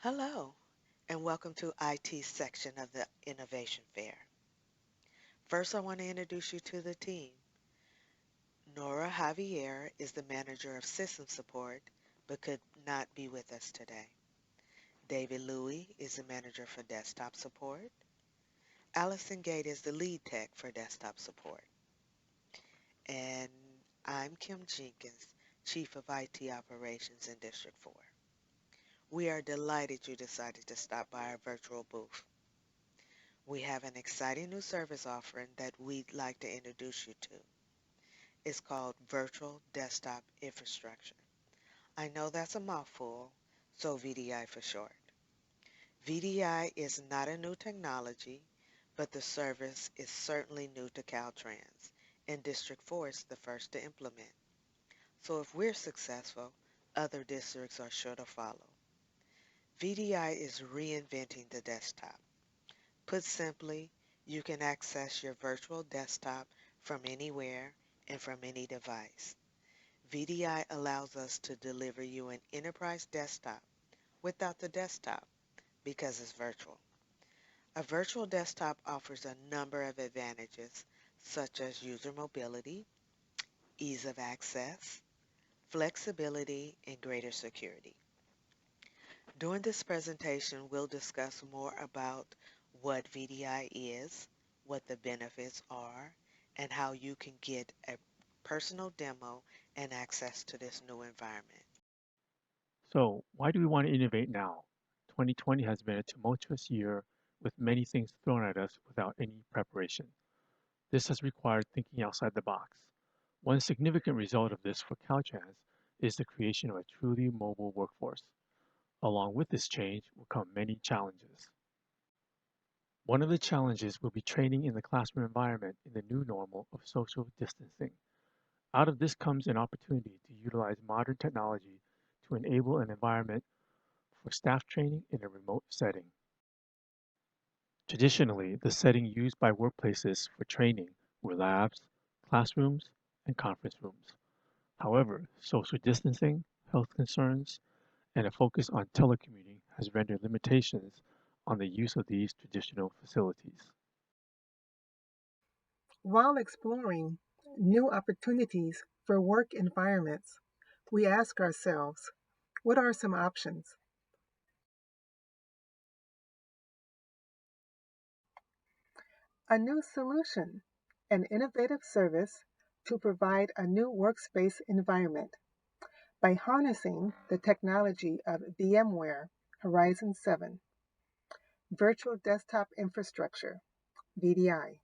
Hello, and welcome to IT section of the Innovation Fair. First, I want to introduce you to the team. Nora Javier is the Manager of System Support, but could not be with us today. David Louie is the Manager for Desktop Support. Allison Gate is the Lead Tech for Desktop Support. And I'm Kim Jenkins, Chief of IT Operations in District 4. We are delighted you decided to stop by our virtual booth. We have an exciting new service offering that we'd like to introduce you to. It's called Virtual Desktop Infrastructure. I know that's a mouthful, so VDI for short. VDI is not a new technology, but the service is certainly new to Caltrans, and District 4 is the first to implement. So if we're successful, other districts are sure to follow. VDI is reinventing the desktop. Put simply, you can access your virtual desktop from anywhere and from any device. VDI allows us to deliver you an enterprise desktop without the desktop because it's virtual. A virtual desktop offers a number of advantages such as user mobility, ease of access, flexibility, and greater security. During this presentation, we'll discuss more about what VDI is, what the benefits are, and how you can get a personal demo and access to this new environment. So, why do we want to innovate now? 2020 has been a tumultuous year with many things thrown at us without any preparation. This has required thinking outside the box. One significant result of this for Caltrans is the creation of a truly mobile workforce. Along with this change will come many challenges. One of the challenges will be training in the classroom environment in the new normal of social distancing. Out of this comes an opportunity to utilize modern technology to enable an environment for staff training in a remote setting. Traditionally, the setting used by workplaces for training were labs, classrooms, and conference rooms. However, social distancing, health concerns, and a focus on telecommuting has rendered limitations on the use of these traditional facilities. While exploring new opportunities for work environments, we ask ourselves, what are some options? A new solution, an innovative service to provide a new workspace environment by harnessing the technology of VMware Horizon 7, Virtual Desktop Infrastructure, VDI.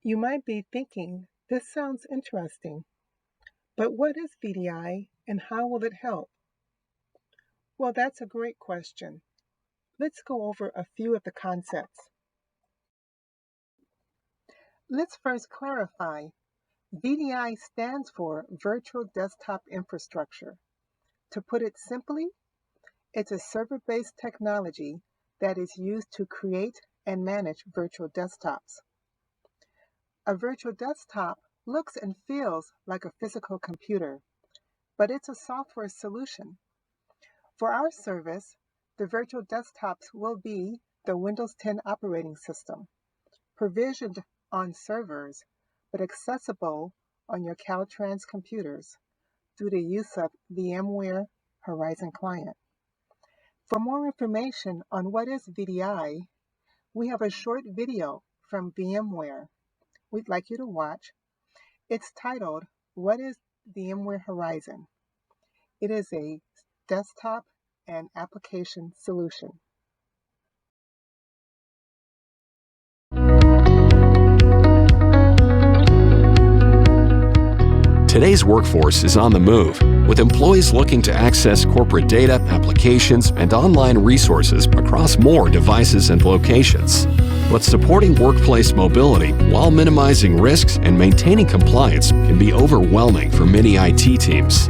You might be thinking, this sounds interesting, but what is VDI and how will it help? Well, that's a great question. Let's go over a few of the concepts. Let's first clarify. VDI stands for Virtual Desktop Infrastructure. To put it simply, it's a server-based technology that is used to create and manage virtual desktops. A virtual desktop looks and feels like a physical computer, but it's a software solution. For our service, the virtual desktops will be the Windows 10 operating system, provisioned on servers, but accessible on your Caltrans computers through the use of VMware Horizon Client. For more information on what is VDI, we have a short video from VMware we'd like you to watch. It's titled, What is VMware Horizon? It is a desktop and application solution. Today's workforce is on the move, with employees looking to access corporate data, applications, and online resources across more devices and locations. But supporting workplace mobility while minimizing risks and maintaining compliance can be overwhelming for many IT teams.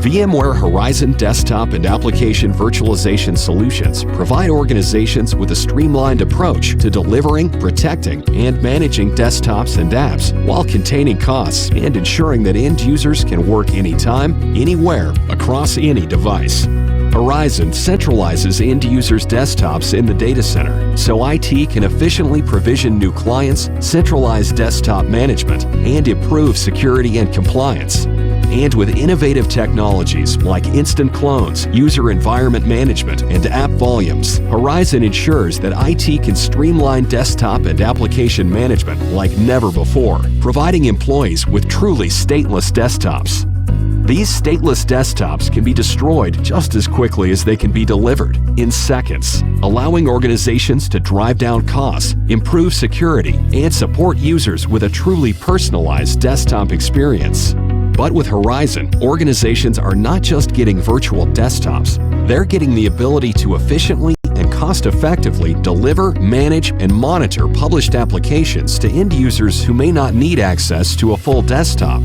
VMware Horizon Desktop and Application Virtualization Solutions provide organizations with a streamlined approach to delivering, protecting, and managing desktops and apps while containing costs and ensuring that end users can work anytime, anywhere, across any device. Horizon centralizes end users' desktops in the data center so IT can efficiently provision new clients, centralize desktop management, and improve security and compliance. And with innovative technologies like instant clones, user environment management, and app volumes, Horizon ensures that IT can streamline desktop and application management like never before, providing employees with truly stateless desktops. These stateless desktops can be destroyed just as quickly as they can be delivered, in seconds, allowing organizations to drive down costs, improve security, and support users with a truly personalized desktop experience. But with Horizon, organizations are not just getting virtual desktops, they're getting the ability to efficiently and cost-effectively deliver, manage, and monitor published applications to end users who may not need access to a full desktop.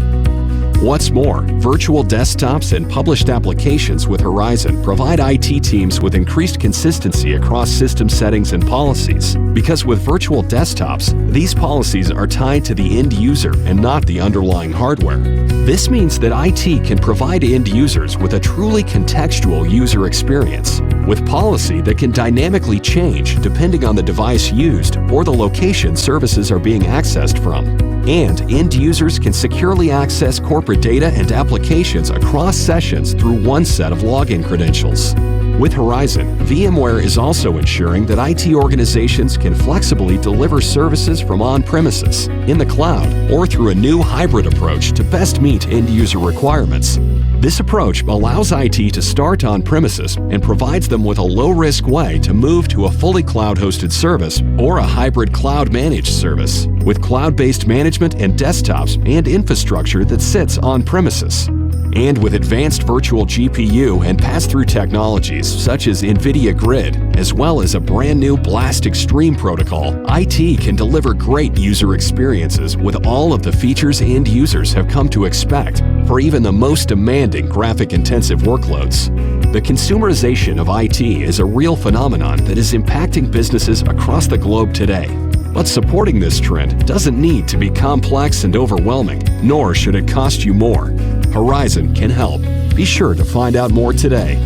What's more, virtual desktops and published applications with Horizon provide IT teams with increased consistency across system settings and policies. Because with virtual desktops, these policies are tied to the end user and not the underlying hardware. This means that IT can provide end users with a truly contextual user experience, with policy that can dynamically change depending on the device used or the location services are being accessed from. And end users can securely access corporate data and applications across sessions through one set of login credentials. With Horizon, VMware is also ensuring that IT organizations can flexibly deliver services from on-premises, in the cloud, or through a new hybrid approach to best meet end-user requirements. This approach allows IT to start on-premises and provides them with a low-risk way to move to a fully cloud-hosted service or a hybrid cloud-managed service, with cloud-based management and desktops and infrastructure that sits on-premises. And with advanced virtual GPU and pass-through technologies such as NVIDIA Grid, as well as a brand new Blast Extreme protocol, IT can deliver great user experiences with all of the features end users have come to expect for even the most demanding graphic-intensive workloads. The consumerization of IT is a real phenomenon that is impacting businesses across the globe today. But supporting this trend doesn't need to be complex and overwhelming, nor should it cost you more. Horizon can help. Be sure to find out more today.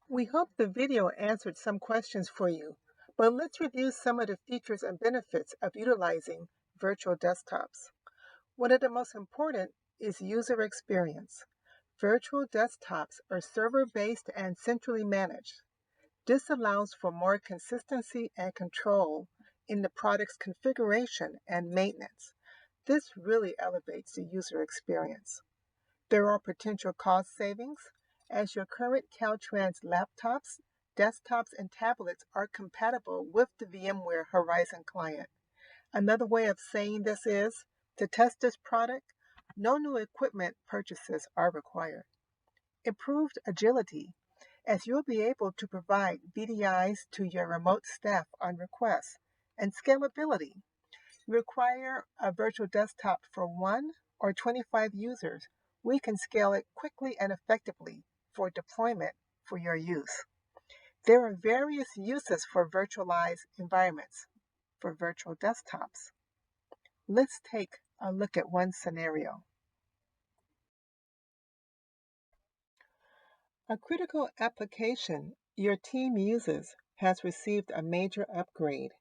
We hope the video answered some questions for you, but let's review some of the features and benefits of utilizing virtual desktops. One of the most important is user experience. Virtual desktops are server-based and centrally managed. This allows for more consistency and control in the product's configuration and maintenance. This really elevates the user experience. There are potential cost savings, as your current Caltrans laptops, desktops, and tablets are compatible with the VMware Horizon client. Another way of saying this is, to test this product, no new equipment purchases are required. Improved agility, as you'll be able to provide VDIs to your remote staff on request, and scalability. You require a virtual desktop for 1 or 25 users. We can scale it quickly and effectively for deployment for your use. There are various uses for virtualized environments for virtual desktops. Let's take a look at one scenario. A critical application your team uses has received a major upgrade,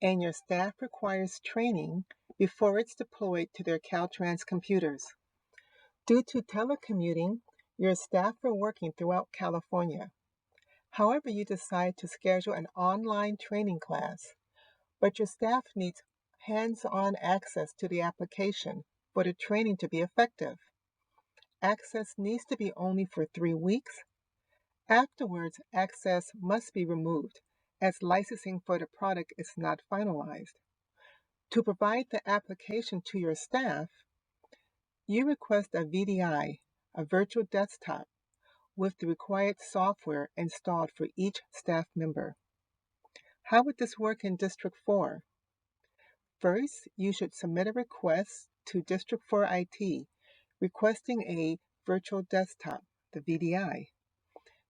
and your staff requires training before it's deployed to their Caltrans computers. Due to telecommuting, your staff are working throughout California. However, you decide to schedule an online training class, but your staff needs hands-on access to the application for the training to be effective. Access needs to be only for 3 weeks. Afterwards, access must be removed as licensing for the product is not finalized. To provide the application to your staff, you request a VDI, a virtual desktop, with the required software installed for each staff member. How would this work in District 4? First, you should submit a request to District 4 IT requesting a virtual desktop, the VDI.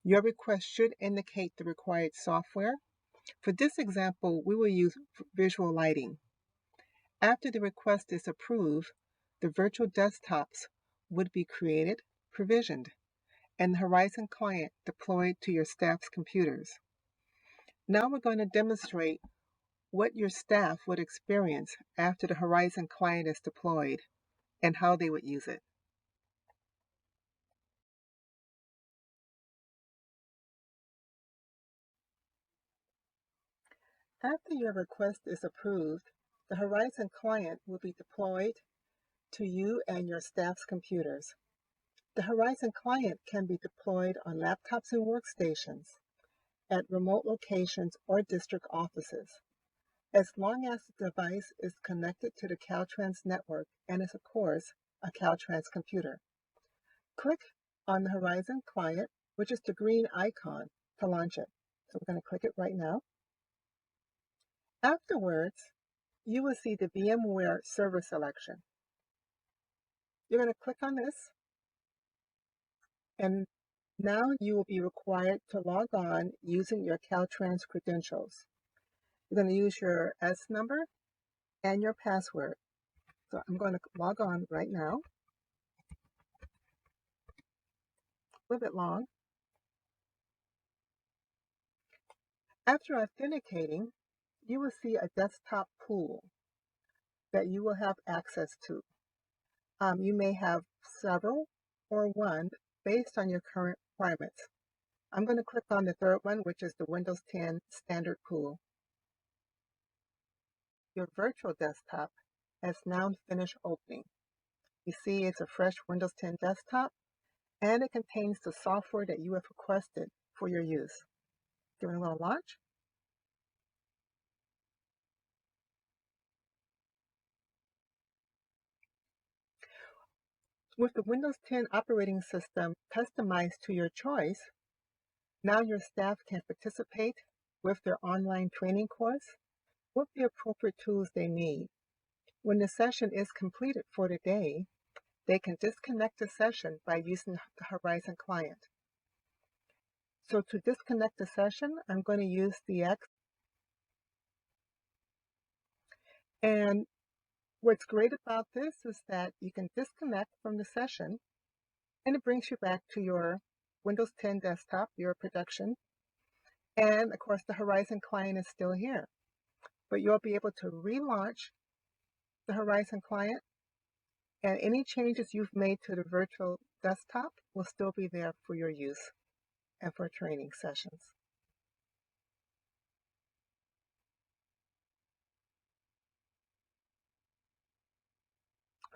Your request should indicate the required software. For this example, we will use visual lighting. After the request is approved, the virtual desktops would be created, provisioned, and the Horizon client deployed to your staff's computers. Now we're going to demonstrate what your staff would experience after the Horizon client is deployed and how they would use it. After your request is approved, the Horizon client will be deployed to you and your staff's computers. The Horizon client can be deployed on laptops and workstations, at remote locations or district offices, as long as the device is connected to the Caltrans network and is, of course, a Caltrans computer. Click on the Horizon client, which is the green icon, to launch it. So we're going to click it right now. Afterwards, you will see the VMware server selection. You're going to click on this, and now you will be required to log on using your Caltrans credentials. You're going to use your S number and your password. So I'm going to log on right now. A little bit long. After authenticating, you will see a desktop pool that you will have access to. You may have several or one based on your current requirements. I'm going to click on the third one, which is the Windows 10 standard pool. Your virtual desktop has now finished opening. You see it's a fresh Windows 10 desktop, and it contains the software that you have requested for your use. Give it a little launch. With the Windows 10 operating system customized to your choice, now your staff can participate with their online training course with the appropriate tools they need. When the session is completed for the day, they can disconnect the session by using the Horizon client. So to disconnect the session, I'm going to use the X. And what's great about this is that you can disconnect from the session and it brings you back to your Windows 10 desktop, your production. And of course, the Horizon client is still here. But you'll be able to relaunch the Horizon client, and any changes you've made to the virtual desktop will still be there for your use and for training sessions.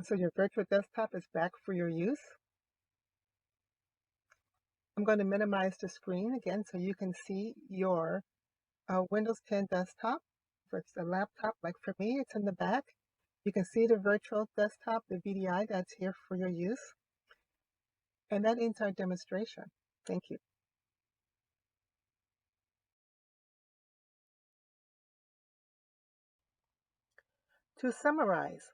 So your virtual desktop is back for your use. I'm going to minimize the screen again so you can see your Windows 10 desktop. If it's a laptop, like for me, it's in the back. You can see the virtual desktop, the VDI, that's here for your use. And that ends our demonstration. Thank you. To summarize,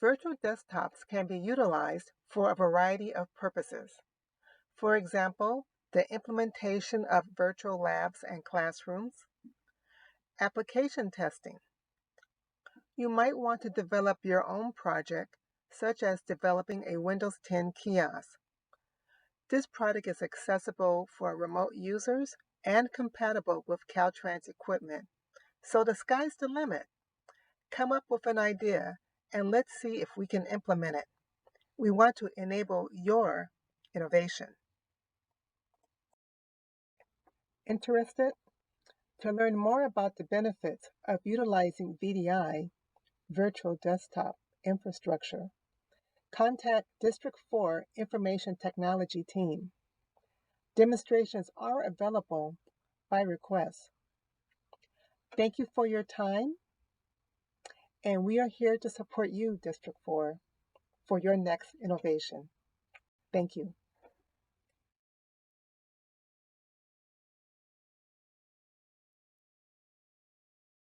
virtual desktops can be utilized for a variety of purposes. For example, the implementation of virtual labs and classrooms, application testing. You might want to develop your own project, such as developing a Windows 10 kiosk. This product is accessible for remote users and compatible with Caltrans equipment. So the sky's the limit. Come up with an idea and let's see if we can implement it. We want to enable your innovation. Interested? To learn more about the benefits of utilizing VDI, Virtual Desktop Infrastructure, contact District 4 Information Technology Team. Demonstrations are available by request. Thank you for your time, and we are here to support you, District 4, for your next innovation. Thank you.